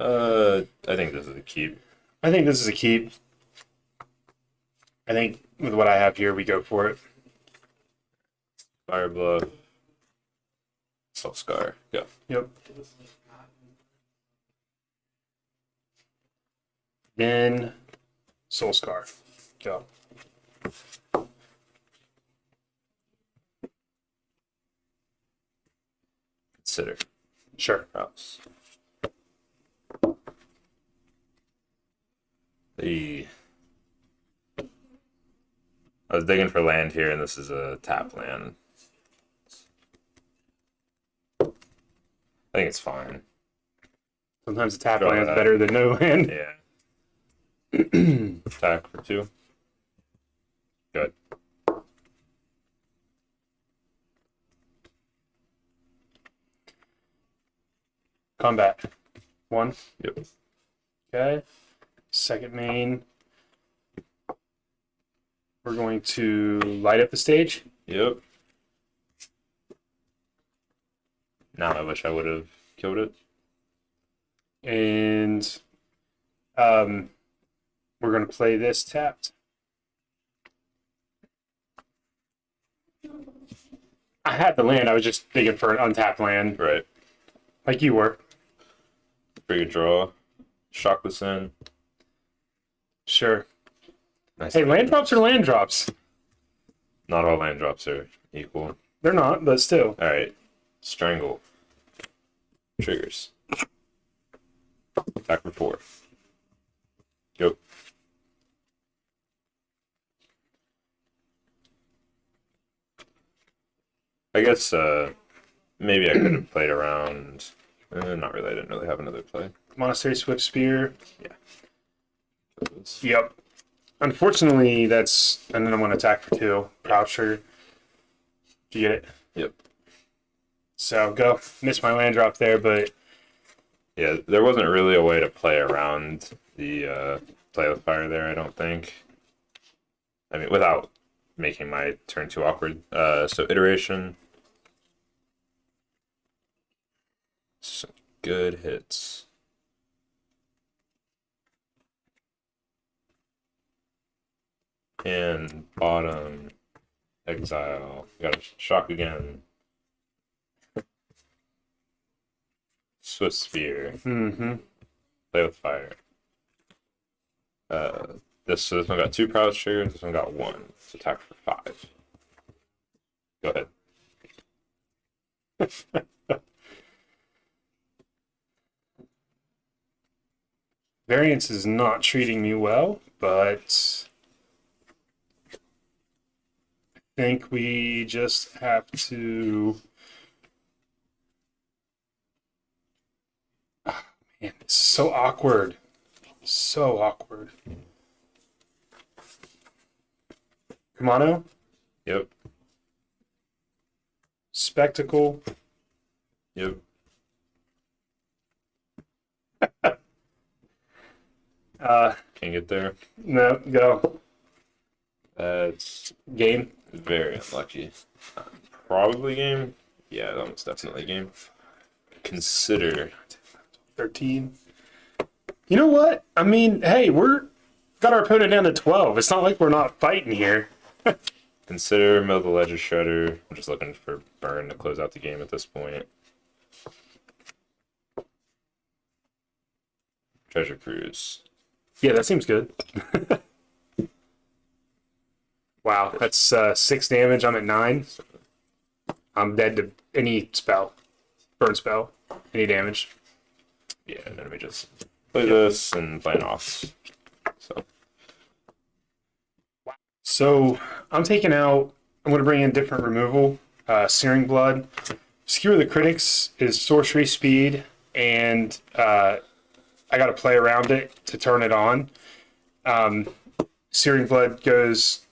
I think this is a keep. I think this is a keep. I think with what I have here, we go for it. Fire Bluff. Soul Scar. Go. Yep. Then Soul Scar. Go. Consider. Sure. Prowess. I was digging for land here, and this is a tap land. I think it's fine. Sometimes a tap Draw land is that. better than no land. Yeah. Attack for 2. Good. Combat. 1. Yep. Okay. Second main. We're going to light up the stage. Yep. Now I wish I would have killed it. And we're going to play this tapped. I had the land. I was just digging for an untapped land, Right. like you were. Pretty good draw. Shock this in. Sure. Nice. Hey, land drops are land drops. Not all land drops are equal. They're not, but still. All right. Strangle. Triggers. Attack for 4. Go. I guess maybe I could have played around. Not really. I didn't really have another play. Monastery Swift Spear. This. Yep. Unfortunately, that's... And then I'm going to attack for 2. Croucher. Do you get it? Yep. So, go. Missed my land drop there, but... Yeah, there wasn't really a way to play around the play with fire there, I don't think. I mean, without making my turn too awkward. So iteration. Some good hits. And bottom, exile. Got a shock again. Swift Spear. Mm-hmm. Play with fire. This one got 2 prowess triggers. This one got 1. It's attack for 5. Go ahead. Variance is not treating me well, but... I think we just have to... Oh, man, it's so awkward. So awkward. Kamano? Yep. Spectacle. Yep. Can't get there. No, go. That's Game. very unlucky. Probably game. Yeah, almost definitely game. Consider. 13. You know what? I mean, hey, we're got our opponent down to 12. It's not like we're not fighting here. Consider middle of the ledger shredder. I'm just looking for burn to close out the game at this point. Treasure Cruise. Yeah, that seems good. Wow, that's 6 damage. I'm at 9. I'm dead to any spell. Burn spell. Any damage. Yeah, and then we just play this and play an off. So I'm taking out... I'm going to bring in different removal. Searing Blood. Skewer the Critics is sorcery speed, and I got to play around it to turn it on. Searing Blood goes...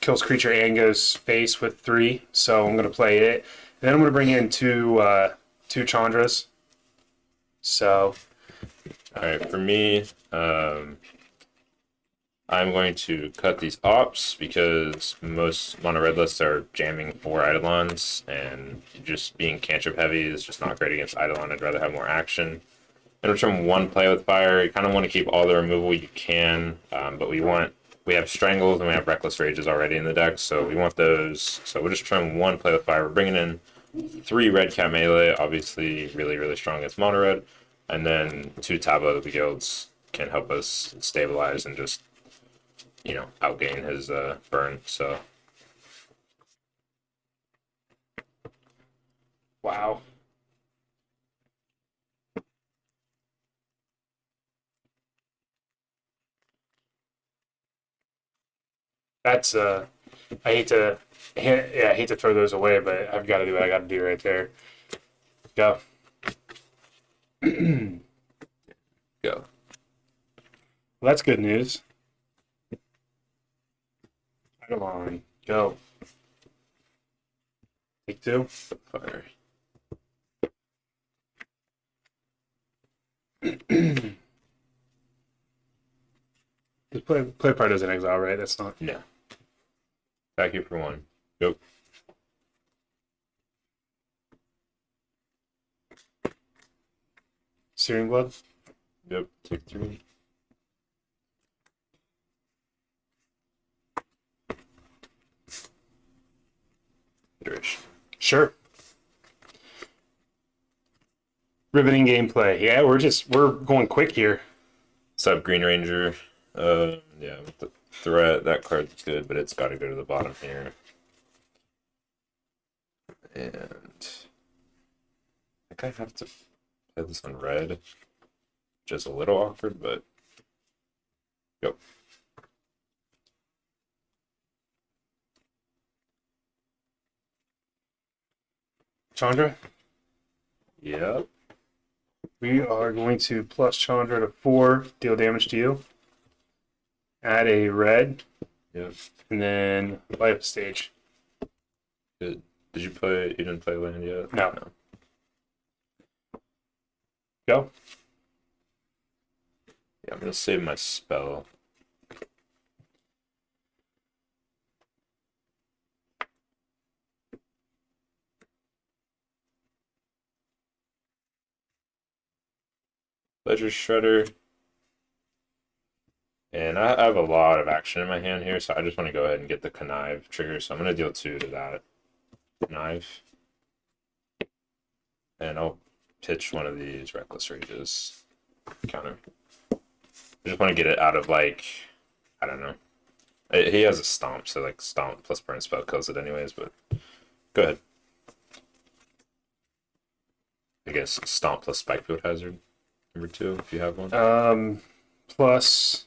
kills creature and goes face with 3, so I'm going to play it. And then I'm going to bring in two Chandras. So... Alright, for me, I'm going to cut these ops because most mono red lists are jamming 4 Eidolons, and just being cantrip heavy is just not great against Eidolon. I'd rather have more action. In return, one play with fire. You kind of want to keep all the removal you can, but we have strangles and we have reckless rages already in the deck, so we want those. So we're just trying one play with fire. We're bringing in 3 red cat melee, obviously really strong against mono red, and then 2 tableau of the guilds can help us stabilize and just outgain his burn. So Wow. That's I hate to I hate to throw those away, but I've got to do what I got to do right there. Go. go. Well, that's good news. Come on, go. Take 2. Fire. Just play part as an exile, right? That's not. No. Attack you for 1. Yep. Searing Blood. Yep. Take 3. Iteration. Sure. Riveting gameplay. Yeah, we're going quick here. Sub Green Ranger. Yeah, with the threat, that card's good, but it's got to go to the bottom here. And I think I have to play this on red, which is a little awkward, but go. Chandra. Yep. We are going to plus Chandra to 4, deal damage to you. Add a red, Yep. and then light up stage. Good. Did you play? You didn't play land yet? No. Go. Yeah, I'm gonna save my spell. Ledger Shredder. And I have a lot of action in my hand here, so I just want to go ahead and get the Connive trigger. So I'm going to deal 2 to that Connive. And I'll pitch one of these Reckless Rages. Counter. I just want to get it out of, like, I don't know. He has a Stomp, so, like, Stomp plus Burn Spell kills it anyways, but go ahead. I guess Stomp plus Spike Field Hazard, number 2, if you have one. Plus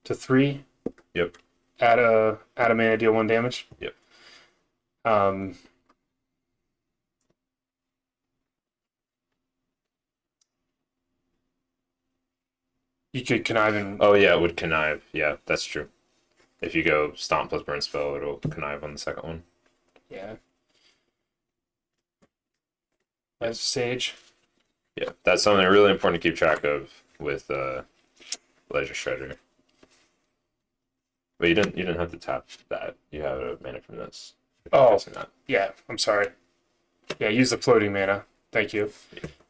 to 3. Yep. Add a mana, deal 1 damage. Yep. You could connive and Oh, yeah, it would Connive. Yeah, that's true. If you go Stomp plus Burn Spell, it'll Connive on the second one. yeah. As stage. Yeah, that's something really important to keep track of with Ledger Shredder. But you didn't have to tap that. You have a mana from this. Oh, Guessing that. yeah. I'm sorry. Yeah, use the floating mana. Thank you.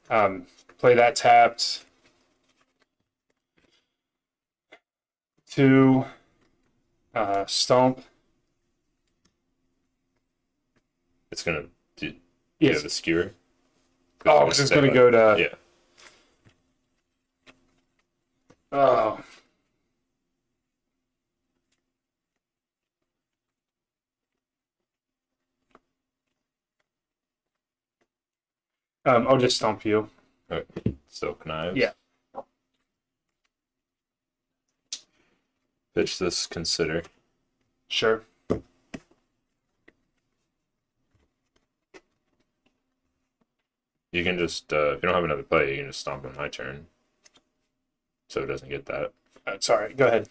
Play that tapped. 2. Stomp. It's gonna do Yes. the skewer. Oh, because it's going to go to. Yeah. Oh. I'll just stomp you. Okay. So Knives. Yeah. Pitch this Consider. Sure. You can just if you don't have another play, you can just stomp on my turn. So it doesn't get that. Sorry. Go ahead.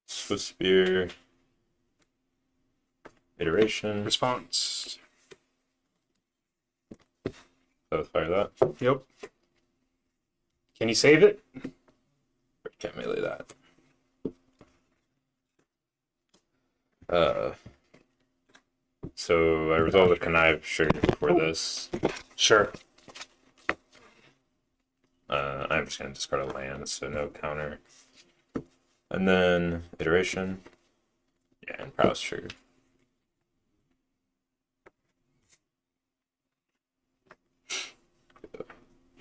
Swift Spear. Iteration. Response. So fire that. Yep. Can you save it? Can't melee that. Uh, so I resolve the connive sugar for this. Sure. I'm just gonna discard a land, so no counter. And then iteration. Yeah, and Prowess sugar.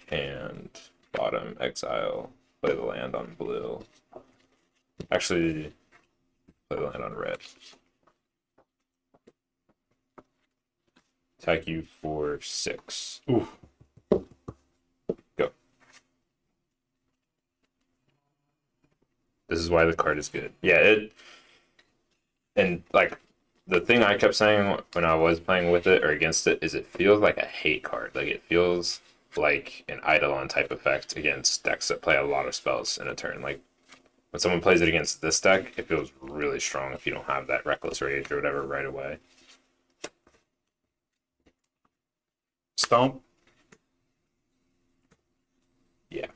And bottom exile. Play the land on blue. Actually, play the land on red. Attack you for 6. Ooh. Go. This is why the card is good. Yeah, and like the thing I kept saying when I was playing with it or against it is it feels like a hate card. Like it feels like an Eidolon type effect against decks that play a lot of spells in a turn. Like when someone plays it against this deck, it feels really strong if you don't have that Reckless Rage or whatever right away. Stomp. Yeah.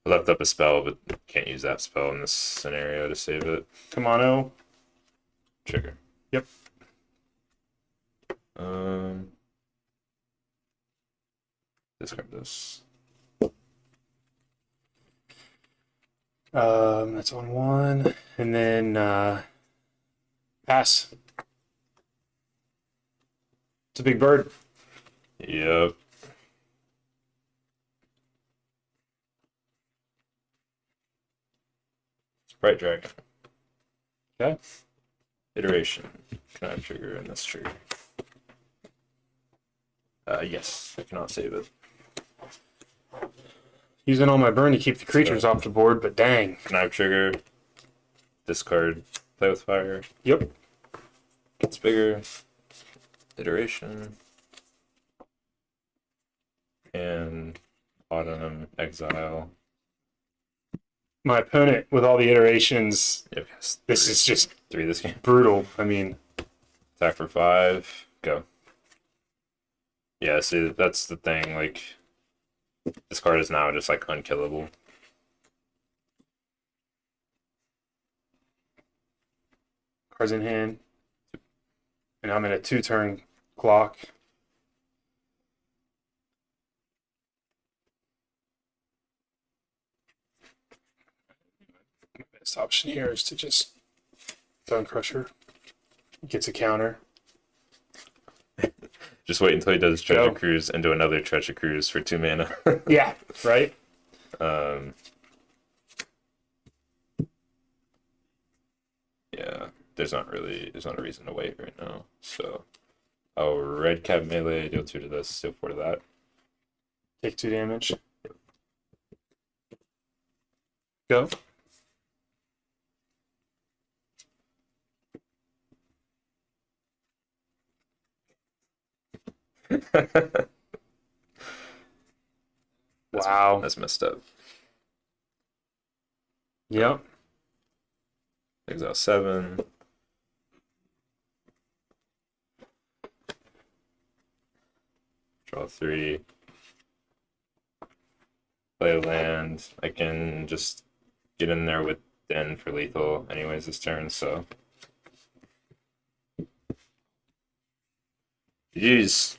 I left up a spell, but can't use that spell in this scenario to save it. Kamano. Trigger. Yep. Discard this. That's on 1. And then pass. It's a big bird. Yep. Sprite Dragon. Okay. Iteration. Can I trigger in this trigger? Yes, I cannot save it. Using all my burn to keep the creatures off the board, but dang. Knife trigger. Discard. Play with fire. Yep. Gets bigger. Iteration. And autumn exile. My opponent, with all the iterations, Yep, this is just 3 this game. brutal. I mean, Attack for 5. Go. Yeah, see, that's the thing. Like, this card is now just like unkillable. cards in hand. And I'm in a 2-turn clock. My best option here is to just Stone Crusher. Gets a counter. Just wait until he does Treasure Go. Cruise and do another Treasure Cruise for 2 mana. Yeah, right? Yeah, there's not a reason to wait right now. So, oh, red cap melee, deal 2 to this, deal 4 to that. Take 2 damage. Go. Wow. That's messed up. Yep. Exile 7. Draw 3. Play a land. I can just get in there with Den for lethal anyways this turn, so. Jeez.